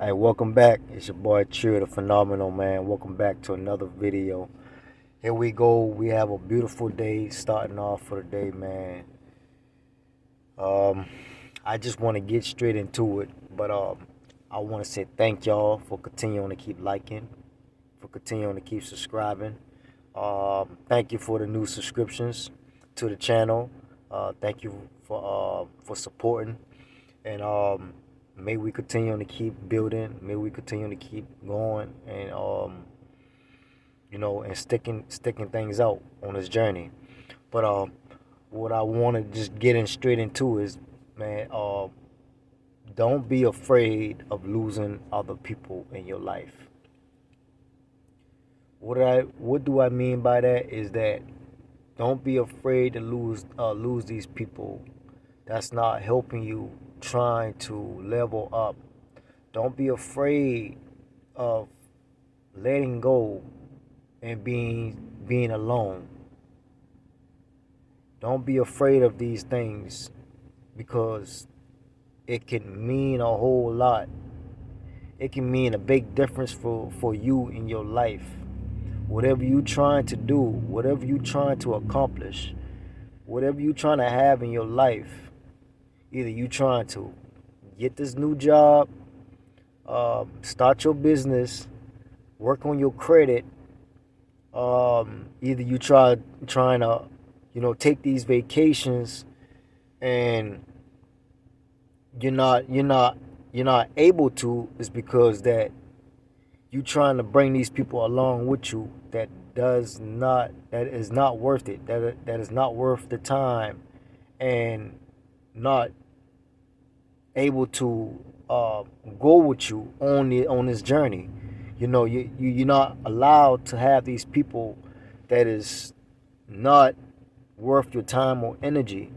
Hey, welcome back. It's your boy Cheer the Phenomenal Man. Welcome back to another video. Here we go. We have a beautiful day starting off for the day, man. Um, I just want to get straight into it, but I want to say thank y'all for continuing to keep liking, for continuing to keep subscribing. Thank you for the new subscriptions to the channel. Thank you for supporting, and may we continue to keep building. May we continue to keep going, and and sticking things out on this journey. But what I want to just get in straight into is, man, don't be afraid of losing other people in your life. What do I mean by that is that don't be afraid to lose these people that's not helping you trying to level up. Don't be afraid of letting go and being alone. Don't be afraid of these things because it can mean a whole lot. It can mean a big difference for you in your life. Whatever you trying to do, whatever you trying to accomplish, whatever you trying to have in your life, either you trying to get this new job, start your business, work on your credit, either you trying to, take these vacations and you're not able to, is because that you trying to bring these people along with you that is not worth it, that is not worth the time, and not able to go with you on this journey. You're not allowed to have these people that is not worth your time or energy.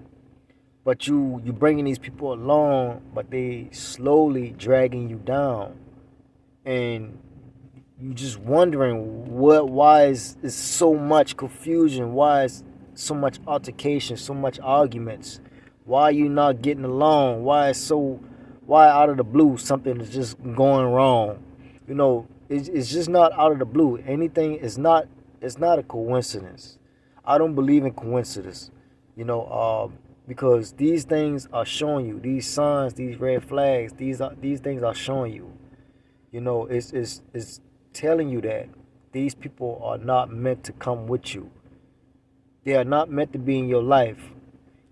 But you bringing these people along, but they slowly dragging you down, and you just wondering why is so much confusion, why is so much altercation, so much arguments, why you not getting along, why out of the blue something is just going wrong. It's just not out of the blue. Anything is not, it's not a coincidence. I don't believe in coincidence, because these things are showing you, these signs, these red flags, these things are showing you. It's telling you that these people are not meant to come with you. They are not meant to be in your life.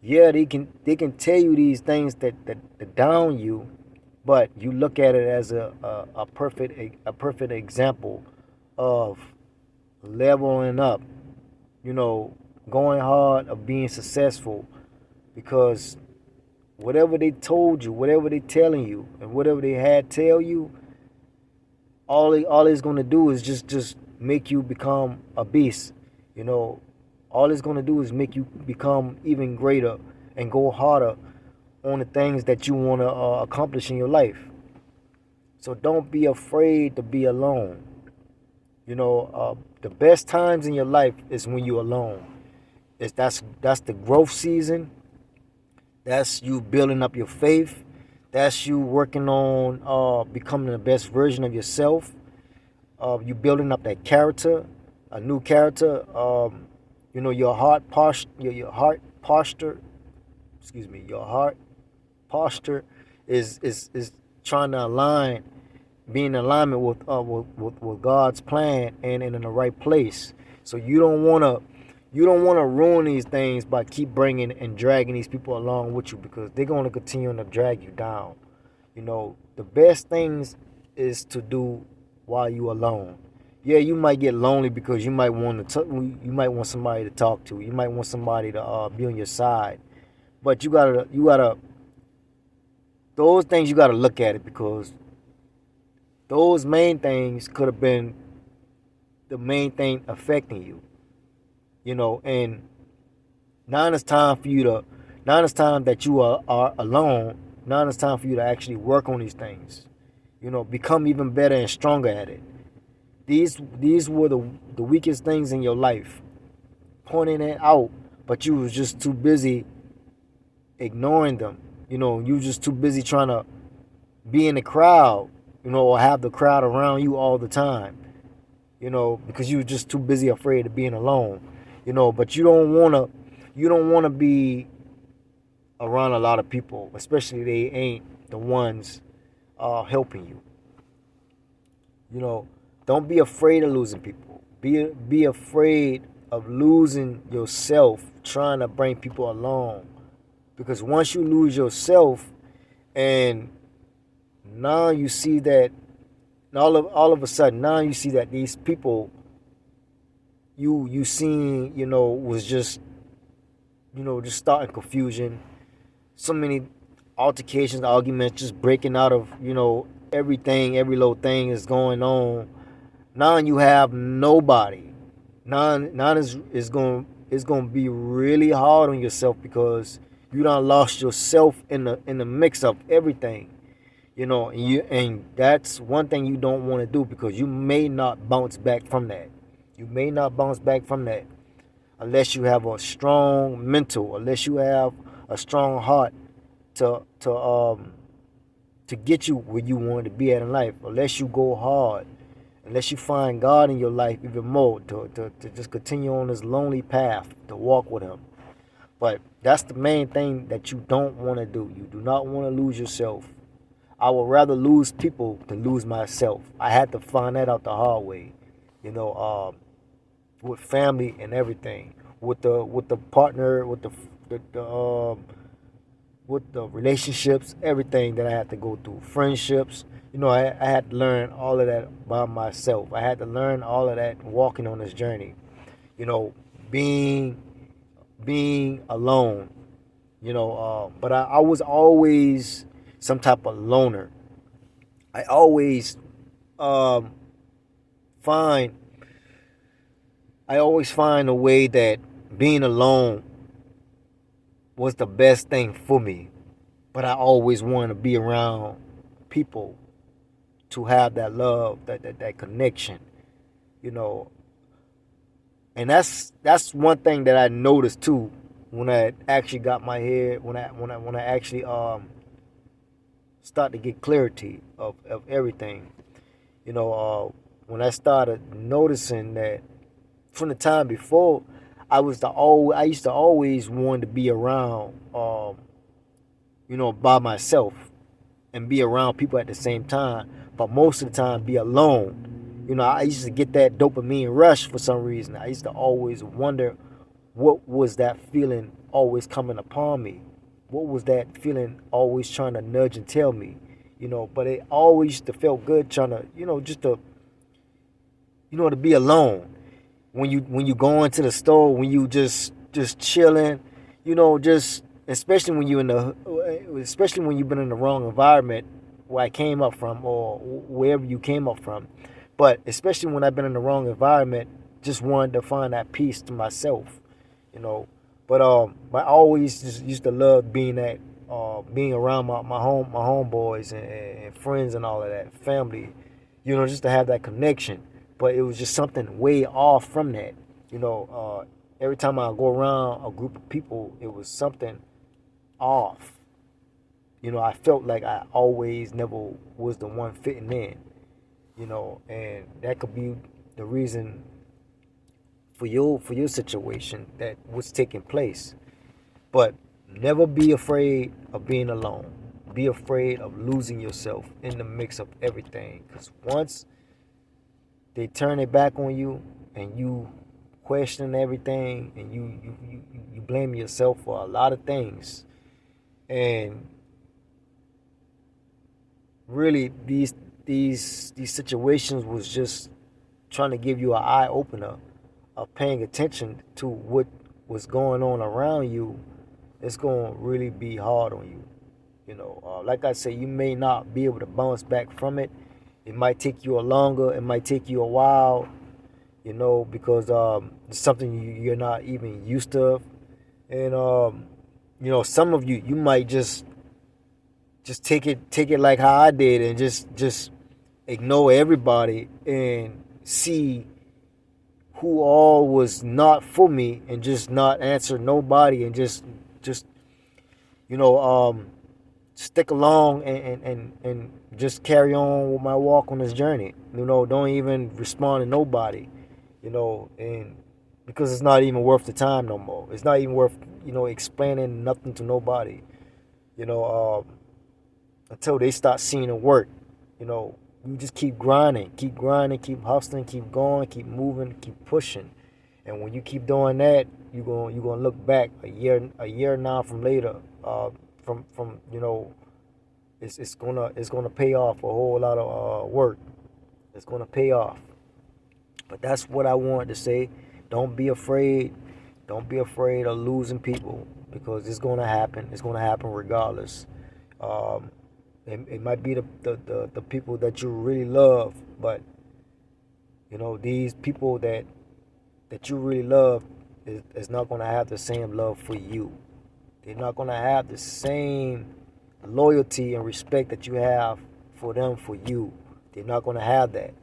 Yeah, they can tell you these things that down you, but you look at it as a perfect example of leveling up, going hard, of being successful, because whatever they told you, whatever they telling you, and whatever they had tell you, all it's gonna do is just make you become a beast. All it's gonna do is make you become even greater and go harder on the things that you wanna accomplish in your life. So don't be afraid to be alone. The best times in your life is when you're alone. That's the growth season. That's you building up your faith. That's you working on becoming the best version of yourself. You building up that character, a new character. Your heart posture, your heart posture. Excuse me. Your heart posture is trying to align, be in alignment with God's plan and in the right place. So you don't wanna ruin these things by keep bringing and dragging these people along with you, because they're gonna continue to drag you down. The best things is to do while you alone. Yeah, you might get lonely because you might want somebody to talk to. You might want somebody to be on your side, but you gotta those things, you gotta look at it, because those main things could have been the main thing affecting you. And now it's time for you to, now it's time that you are alone. Now it's time for you to actually work on these things. Become even better and stronger at it. These were the weakest things in your life, pointing it out, but you was just too busy ignoring them. You was just too busy trying to be in the crowd or have the crowd around you all the time, because you're just too busy afraid of being alone, but you don't want to be around a lot of people, especially they ain't the ones helping you. You know, don't be afraid of losing people. Be afraid of losing yourself trying to bring people along. Because once you lose yourself, and now you see that all of a sudden now you see that these people you seen, was just starting confusion, so many altercations, arguments, just breaking out of, everything, every little thing is going on. Now you have nobody. Now is going to be really hard on yourself because you done lost yourself in the mix of everything. And that's one thing you don't want to do, because you may not bounce back from that. You may not bounce back from that unless you have a strong mental, unless you have a strong heart to get you where you want to be at in life, unless you go hard, unless you find God in your life even more, to just continue on this lonely path, to walk with Him. But that's the main thing that you don't want to do. You do not want to lose yourself. I would rather lose people than lose myself. I had to find that out the hard way, with family and everything, with the partner, with the relationships, everything that I had to go through, friendships. I had to learn all of that by myself. I had to learn all of that walking on this journey. Being alone. But I was always some type of loner. I always um, find I always find a way that being alone was the best thing for me. But I always want to be around people, to have that love, that connection, you know. And that's one thing that I noticed too when I actually got my head when I actually start to get clarity of everything. When I started noticing that from the time before, I used to always want to be around by myself and be around people at the same time, but most of the time be alone. I used to get that dopamine rush for some reason. I used to always wonder what was that feeling always coming upon me. What was that feeling always trying to nudge and tell me? But it always used to feel good trying to, just to be alone. When you go into the store, when you just chilling, just especially when especially when you've been in the wrong environment where I came up from, or wherever you came up from. But especially when I've been in the wrong environment, just wanted to find that peace to myself, you know. But I always just used to love being around my homeboys and friends and all of that, family, just to have that connection. But it was just something way off from that, every time I go around a group of people, it was something off. I felt like I always never was the one fitting in, and that could be the reason for your situation that was taking place. But never be afraid of being alone. Be afraid of losing yourself in the mix of everything, because once they turn it back on you and you question everything, and you blame yourself for a lot of things, and really these situations was just trying to give you an eye opener of paying attention to what was going on around you. It's going to really be hard on you. Like I said, you may not be able to bounce back from it. It might take you it might take you a while, because it's something you're not even used to. And some of you might just take it like how I did, and just ignore everybody and see who all was not for me, and just not answer nobody, and just you know um stick along and just carry on with my walk on this journey. Don't even respond to nobody, and because it's not even worth the time no more. It's not even worth, explaining nothing to nobody, you know, until they start seeing it work. You just keep grinding, keep hustling, keep going, keep moving, keep pushing. And when you keep doing that, you're gonna look back a year now from later, from it's gonna pay off a whole lot of work. It's gonna pay off. But that's what I wanted to say. Don't be afraid. Don't be afraid of losing people, because it's gonna happen. It's gonna happen regardless. Um, it might be the people that you really love, but these people that you really love is not gonna have the same love for you. They're not gonna have the same loyalty and respect that you have for them for you. They're not gonna have that,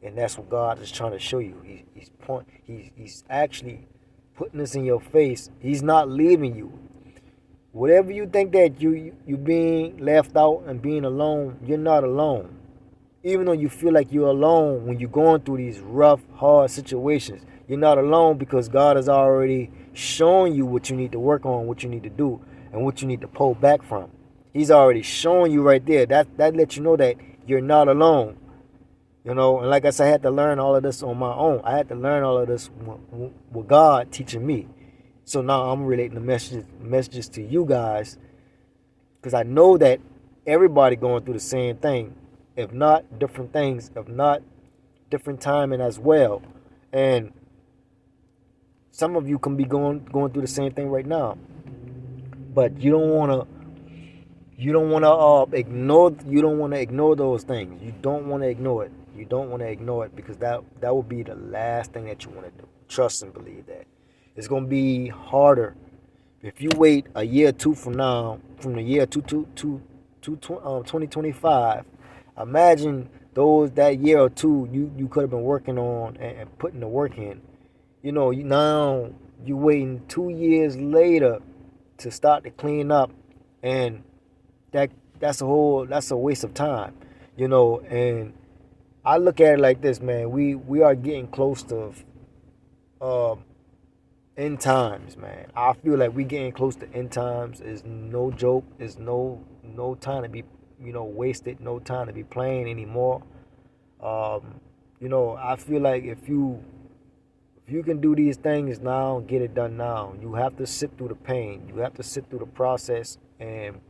and that's what God is trying to show you. He's actually putting this in your face. He's not leaving you. Whatever you think that you being left out and being alone, you're not alone. Even though you feel like you're alone when you're going through these rough, hard situations, you're not alone, because God has already shown you what you need to work on, what you need to do, and what you need to pull back from. He's already showing you right there. That lets you know that you're not alone. And like I said, I had to learn all of this on my own. I had to learn all of this with God teaching me. So now I'm relating the messages to you guys, because I know that everybody going through the same thing, if not different things, if not different timing as well. And some of you can be going through the same thing right now, but you don't want to ignore those things. You don't want to ignore it. You don't want to ignore it, because that will be the last thing that you want to do. Trust and believe that. It's going to be harder if you wait a year or two from now, from the year 2025. Imagine that year or two you could have been working on and putting the work in. Now you're waiting 2 years later to start to clean up, and that's a waste of time. And I look at it like this, man. We are getting close to end times, man. I feel like we getting close to end times. Is no joke. It's no time to be wasted. No time to be playing anymore. I feel like if you can do these things now, get it done now. You have to sit through the pain. You have to sit through the process and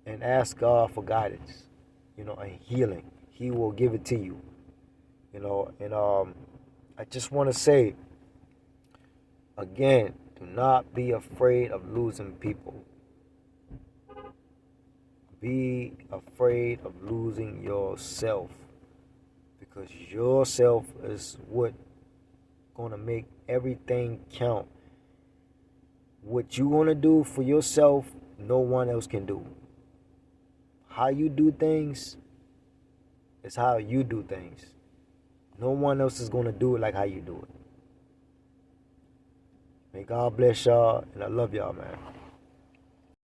ask God for guidance. And healing. He will give it to you. And I just want to say, again, do not be afraid of losing people. Be afraid of losing yourself, because yourself is what gonna make everything count. What you gonna do for yourself, no one else can do. How you do things is how you do things. No one else is gonna do it like how you do it. May God bless y'all, and I love y'all, man.